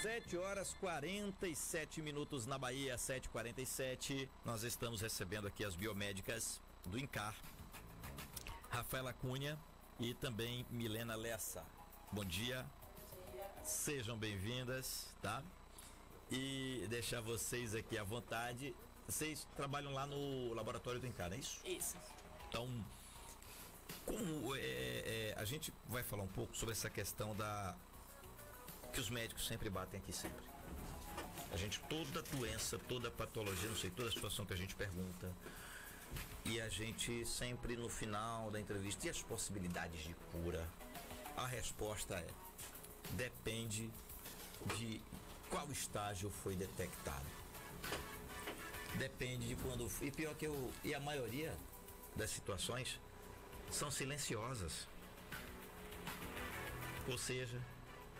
7h47 na Bahia, 7h47. Nós estamos recebendo aqui as biomédicas do INCAR, Rafaela Cunha e também Milena Lessa. Bom dia. Sejam bem-vindas, tá? E deixar vocês aqui à vontade. Vocês trabalham lá no laboratório do INCAR, não é isso? Isso. Então, como a gente vai falar um pouco sobre essa questão que os médicos sempre batem aqui sempre. A gente, toda doença, toda patologia, não sei, toda situação que a gente pergunta, e a gente sempre no final da entrevista, e as possibilidades de cura? A resposta é: depende de qual estágio foi detectado. Depende de quando. E pior que e a maioria das situações são silenciosas. Ou seja,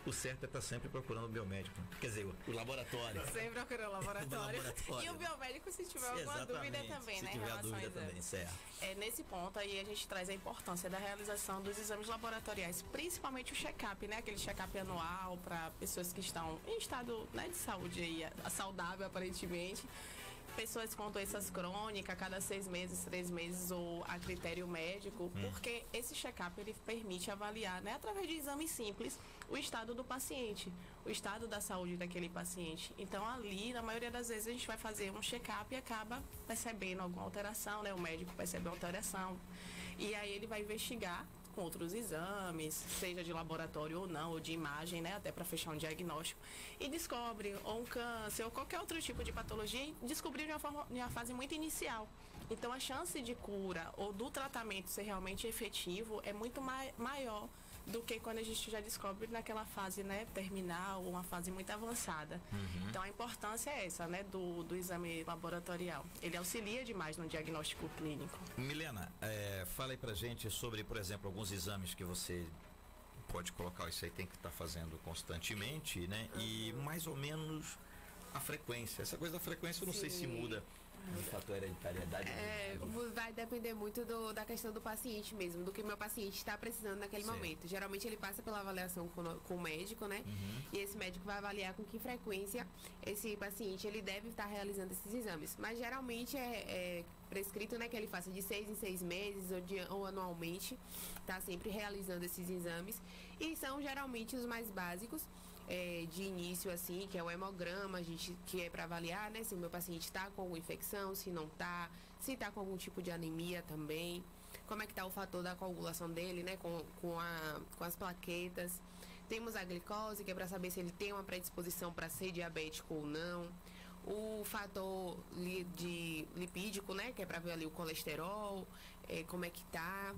o certo é estar sempre procurando o biomédico. Quer dizer, o laboratório. Sempre procurando o laboratório. E o biomédico, se tiver alguma dúvida também, né? Se tiver dúvida também, certo. Nesse ponto aí a gente traz a importância da realização dos exames laboratoriais, principalmente o check-up, né? Aquele check-up anual para pessoas que estão em estado, né, de saúde aí, saudável aparentemente. Pessoas com doenças crônicas, cada 6 meses, 3 meses, ou a critério médico, porque esse check-up ele permite avaliar, né, através de exames simples, o estado do paciente, o estado da saúde daquele paciente. Então ali, na maioria das vezes, a gente vai fazer um check-up e acaba percebendo alguma alteração, né? O médico percebe uma alteração. E aí ele vai investigar com outros exames, seja de laboratório ou não, ou de imagem, né, até para fechar um diagnóstico, e descobre ou um câncer ou qualquer outro tipo de patologia, e descobrir de uma fase muito inicial. Então a chance de cura ou do tratamento ser realmente efetivo é muito maior do que quando a gente já descobre naquela fase, né, terminal ou uma fase muito avançada. Então a importância é essa, né, do exame laboratorial. Ele auxilia demais no diagnóstico clínico. Milena, fala aí pra gente sobre, por exemplo, alguns exames que você pode colocar, isso aí tem que estar fazendo constantemente, né? E mais ou menos a frequência. Essa coisa da frequência eu não sei se muda no fator hereditariedade. Vai depender muito da questão do paciente mesmo, do que o meu paciente está precisando naquele momento. Geralmente ele passa pela avaliação com o médico, né? E esse médico vai avaliar com que frequência esse paciente ele deve estar realizando esses exames. Mas geralmente é prescrito, né, que ele faça de 6 em 6 meses ou anualmente, tá sempre realizando esses exames. E são geralmente os mais básicos. De início, assim, que é o hemograma, que é para avaliar, né, se o meu paciente está com alguma infecção, se não está, se está com algum tipo de anemia também, como é que está o fator da coagulação dele, né, com as plaquetas. Temos a glicose, que é para saber se ele tem uma predisposição para ser diabético ou não. O fator lipídico, né, que é para ver ali o colesterol, como é que tá.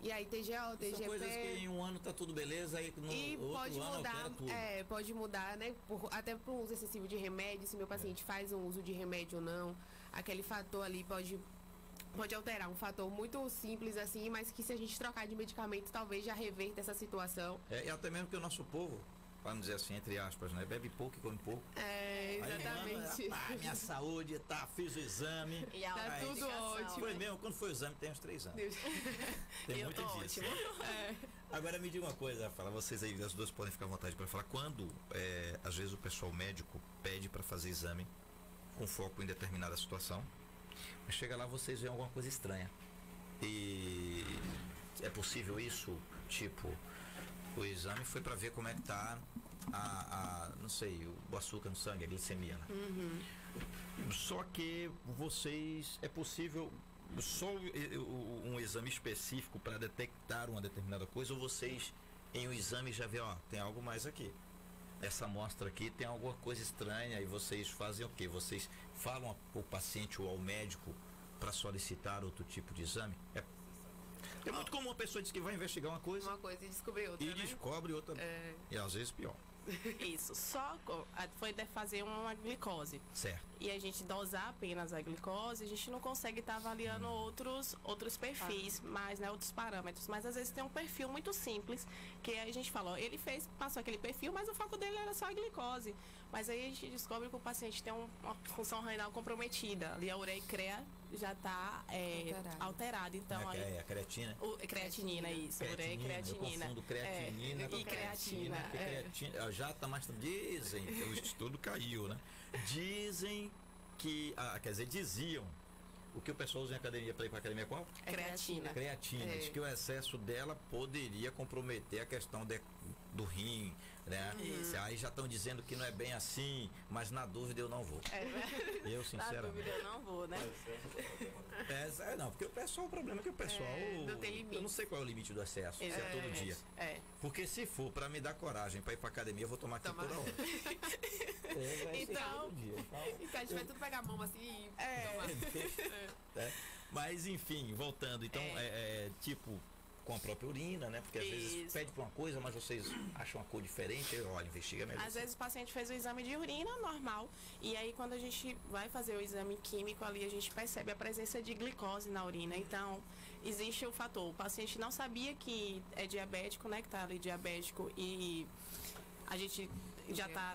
E aí TGO, TGP. São coisas que em um ano tá tudo beleza, aí no outro pode ano mudar, tudo. Pode mudar, né, até por uso excessivo de remédio, se meu paciente faz um uso de remédio ou não. Aquele fator ali pode alterar, um fator muito simples assim, mas que se a gente trocar de medicamento, talvez já reverta essa situação. E até mesmo que o nosso povo, para não dizer assim, entre aspas, né? Bebe pouco e come pouco. Exatamente. Aí, minha saúde, fiz o exame. E tá tudo ótimo. Foi mesmo, quando foi o exame, tem uns 3 anos. Tem muito disso. Agora me diga uma coisa, fala, vocês aí, as duas podem ficar à vontade para falar. Quando, às vezes, o pessoal médico pede para fazer exame com foco em determinada situação, mas chega lá, vocês veem alguma coisa estranha. E é possível isso? Tipo, o exame foi para ver como é que tá não sei, o açúcar no sangue, a glicemia, né? Só que vocês, é possível só um exame específico para detectar uma determinada coisa, ou vocês em um exame já vê, tem algo mais aqui, essa amostra aqui tem alguma coisa estranha, e vocês fazem o quê? Vocês falam ao paciente ou ao médico para solicitar outro tipo de exame? É muito comum a pessoa diz que vai investigar uma coisa e descobrir outra, e descobre outra, e às vezes pior. Isso, só foi fazer uma glicose. Certo. E a gente dosar apenas a glicose, a gente não consegue estar avaliando outros perfis, né, outros parâmetros. Mas às vezes tem um perfil muito simples, que a gente fala, ele passou aquele perfil, mas o foco dele era só a glicose. Mas aí a gente descobre que o paciente tem uma função renal comprometida, ali a ureia e CREA já está alterado. Então, a creatina. Creatinina, isso. Creatinina. Eu confundo creatinina e creatina. Creatina já está mais... Dizem, o estudo caiu, né? Dizem que... quer dizer, diziam. O que o pessoal usa em academia para ir para a academia qual? Creatina. Creatina. Diz que o excesso dela poderia comprometer a questão do rim, né? Aí já estão dizendo que não é bem assim, mas na dúvida eu não vou. Eu, sinceramente. Na dúvida eu não vou, né? Não, porque o problema é que o pessoal... não tem limite. Eu não sei qual é o limite do excesso, se é todo dia. Porque se for para me dar coragem para ir para academia, eu vou tomar aqui toda hora. Então a gente vai tudo pegar a mão assim e tomar. Mas enfim, voltando, então tipo com a própria urina, né? Porque às vezes pede pra uma coisa, mas vocês acham uma cor diferente, olha, investiga melhor. Às vezes o paciente fez o exame de urina normal, e aí quando a gente vai fazer o exame químico ali, a gente percebe a presença de glicose na urina. Então, existe o fator, o paciente não sabia que é diabético, né? Que tá ali diabético, e a gente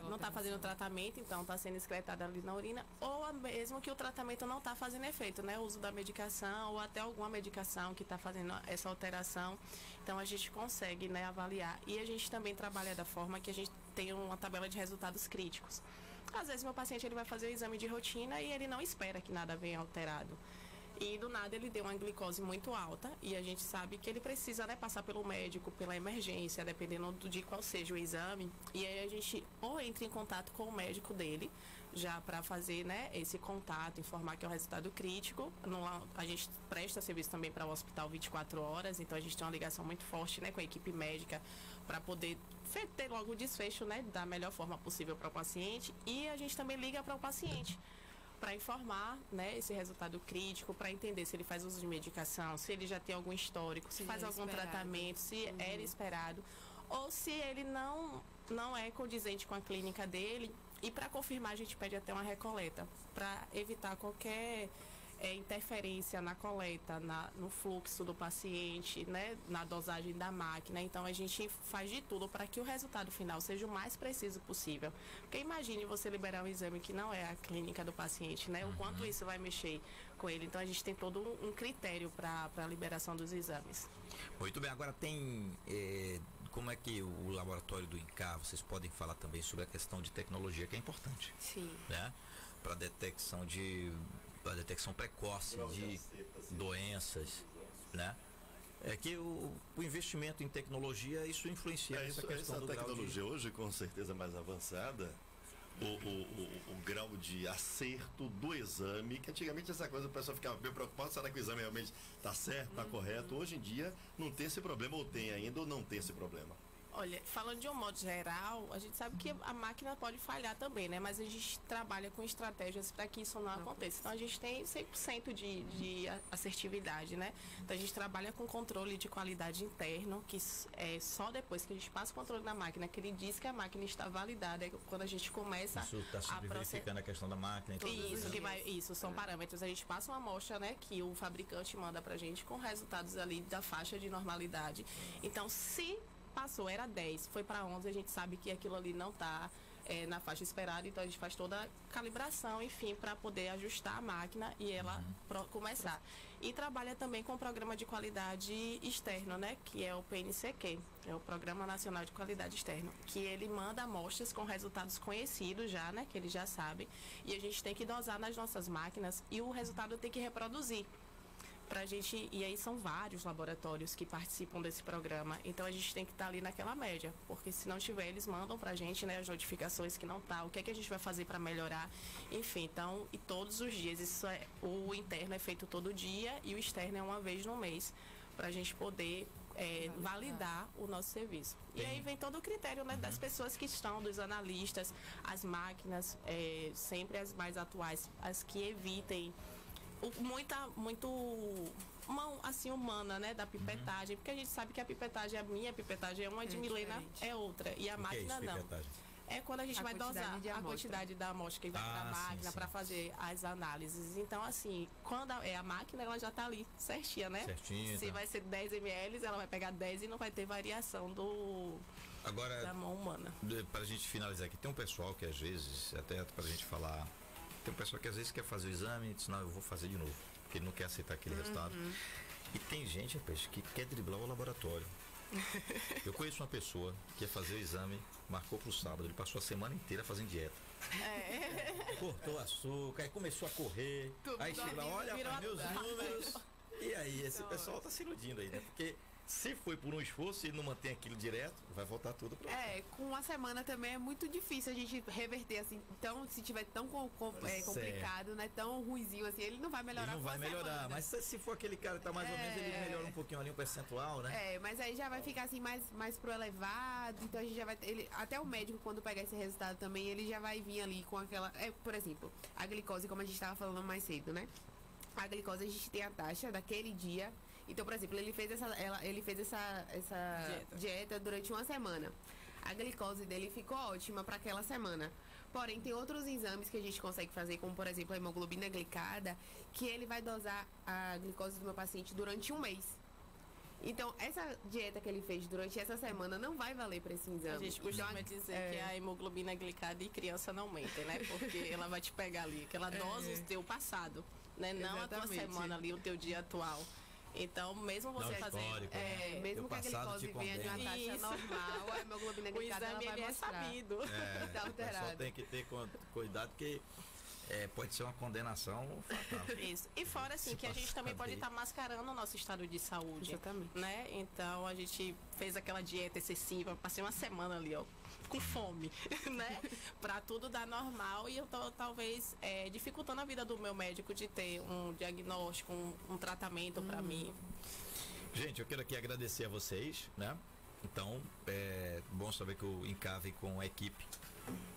não está fazendo o tratamento, então está sendo excretado ali na urina, ou mesmo que o tratamento não está fazendo efeito, né? O uso da medicação ou até alguma medicação que está fazendo essa alteração. Então a gente consegue, né, avaliar. E a gente também trabalha da forma que a gente tem uma tabela de resultados críticos. Às vezes meu paciente ele vai fazer o exame de rotina e ele não espera que nada venha alterado. E do nada ele deu uma glicose muito alta e a gente sabe que ele precisa, né, passar pelo médico, pela emergência, dependendo de qual seja o exame. E aí a gente ou entra em contato com o médico dele, já para fazer, né, esse contato, informar que é um resultado crítico. A gente presta serviço também para o hospital 24 horas, então a gente tem uma ligação muito forte, né, com a equipe médica para poder ter logo o desfecho, né, da melhor forma possível para o paciente. E a gente também liga para o paciente para informar, né, esse resultado crítico, para entender se ele faz uso de medicação, se ele já tem algum histórico, se faz algum tratamento, se era esperado, ou se ele não é condizente com a clínica dele. E para confirmar, a gente pede até uma recoleta, para evitar qualquer interferência na coleta, no fluxo do paciente, né, na dosagem da máquina. Então a gente faz de tudo para que o resultado final seja o mais preciso possível. Porque imagine você liberar um exame que não é a clínica do paciente, né? O quanto isso vai mexer com ele. Então a gente tem todo um critério para a liberação dos exames. Muito bem, agora tem como é que o laboratório do INCAR, vocês podem falar também sobre a questão de tecnologia, que é importante. Sim. Né? Para a detecção precoce de doenças, né? É que o investimento em tecnologia, isso influencia essa questão do tecnologia grau de... hoje, com certeza mais avançada, o grau de acerto do exame, que antigamente essa coisa o pessoal ficava bem preocupado, será que o exame realmente está certo, está correto? Hoje em dia não tem esse problema, ou tem ainda, ou não tem esse problema. Olha, falando de um modo geral, a gente sabe que a máquina pode falhar também, né? Mas a gente trabalha com estratégias para que isso não aconteça. Então a gente tem 100% de assertividade, né? Então a gente trabalha com controle de qualidade interno, que é só depois que a gente passa o controle na máquina, que ele diz que a máquina está validada, é quando a gente começa isso está verificando a questão da máquina. Isso são parâmetros. A gente passa uma amostra, né, que o fabricante manda pra gente com resultados ali da faixa de normalidade. Então, se passou, era 10, foi para 11, a gente sabe que aquilo ali não está na faixa esperada, então a gente faz toda a calibração, enfim, para poder ajustar a máquina e ela começar. E trabalha também com o Programa de Qualidade Externo, né, que é o PNCQ, é o Programa Nacional de Qualidade Externo, que ele manda amostras com resultados conhecidos já, né, que ele já sabe, e a gente tem que dosar nas nossas máquinas e o resultado tem que reproduzir. Pra gente, e aí são vários laboratórios que participam desse programa, então a gente tem que estar ali naquela média, porque se não tiver, eles mandam pra gente, né, as notificações que não tá, o que é que a gente vai fazer para melhorar, enfim, então, e todos os dias, o interno é feito todo dia e o externo é uma vez no mês, pra gente poder validar o nosso serviço. E aí vem todo o critério, né, das pessoas que estão, dos analistas, as máquinas, sempre as mais atuais, as que evitem muito assim humana, né, da pipetagem, porque a gente sabe que a pipetagem, a minha pipetagem é uma, de Milena é outra, e a máquina não. É quando a gente vai dosar a quantidade da amostra que vai para a máquina para fazer as análises. Então, assim, quando é a máquina, ela já está ali certinha, né? Certinha, se vai ser 10 ml, ela vai pegar 10 e não vai ter variação da mão humana. Para a gente finalizar aqui, tem um pessoal que às vezes, até para a gente falar, tem um pessoal que às vezes quer fazer o exame e diz, não, eu vou fazer de novo. porque ele não quer aceitar aquele resultado. E tem gente, rapaz, que quer driblar o laboratório. Eu conheço uma pessoa que ia fazer o exame, marcou pro sábado, ele passou a semana inteira fazendo dieta. Cortou açúcar, aí começou a correr, aí chega lá, olha para meus números. E aí, esse pessoal tá se iludindo aí, né? Porque se foi por um esforço e ele não mantém aquilo direto, vai voltar tudo pra com uma semana também é muito difícil a gente reverter assim. Então, se tiver tão complicado, né? Tão ruizinho assim, ele não vai melhorar. Ele não vai melhorar, semana. Mas se for aquele cara que tá mais ou menos, ele melhora um pouquinho ali, um percentual, né? Mas aí já vai ficar assim mais pro elevado. Então a gente já vai até o médico, quando pegar esse resultado também, ele já vai vir ali com aquela. Por exemplo, a glicose, como a gente tava falando mais cedo, né? A glicose, a gente tem a taxa daquele dia. Então, por exemplo, ele fez essa dieta durante uma semana. A glicose dele ficou ótima para aquela semana. Porém, tem outros exames que a gente consegue fazer, como, por exemplo, a hemoglobina glicada, que ele vai dosar a glicose do meu paciente durante um mês. Então, essa dieta que ele fez durante essa semana não vai valer para esse exame. A gente costuma dizer que a hemoglobina glicada e criança não mentem, né? Porque ela vai te pegar ali, que ela dosa o teu passado, né? Não a tua semana ali, o teu dia atual. Então, mesmo você fazendo... mesmo que a glicose venha de uma taxa normal, a hemoglobina glicada ela vai mostrar. Sabido. Tá alterado. Só tem que ter cuidado, porque pode ser uma condenação fatal. Isso. E fora, assim, que a gente também pode estar mascarando o nosso estado de saúde. Exatamente. Né? Então, a gente fez aquela dieta excessiva, passei uma semana ali, ó, com fome, né? Pra tudo dar normal, e eu tô talvez dificultando a vida do meu médico de ter um diagnóstico, um tratamento pra mim. Gente, eu quero aqui agradecer a vocês, né? Então, é bom saber que o Incave com a equipe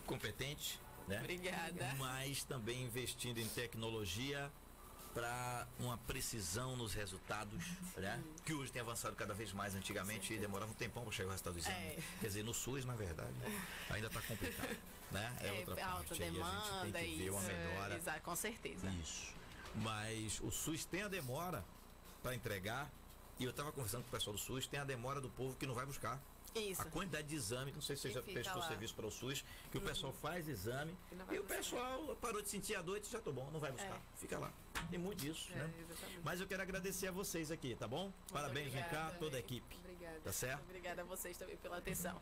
competente, né? Obrigada. Mas também investindo em tecnologia para uma precisão nos resultados, né? Que hoje tem avançado cada vez mais. Antigamente demorava um tempão para chegar o resultado do exame. Quer dizer, no SUS, na verdade, ainda está complicado, né? Outra alta parte. Demanda, a gente tem que ver uma melhora. Exato, com certeza. Isso. Mas o SUS tem a demora para entregar, e eu estava conversando com o pessoal do SUS, tem a demora do povo que não vai buscar. Isso. A quantidade de exame, não sei se você já prestou serviço para o SUS, que o pessoal faz exame e o pessoal parou de sentir a dor e já tô bom, não vai buscar. Fica lá. Tem muito disso, né? Exatamente. Mas eu quero agradecer a vocês aqui, tá bom? Parabéns, vem cá, toda a equipe. Obrigada. Tá certo? Obrigada a vocês também pela atenção.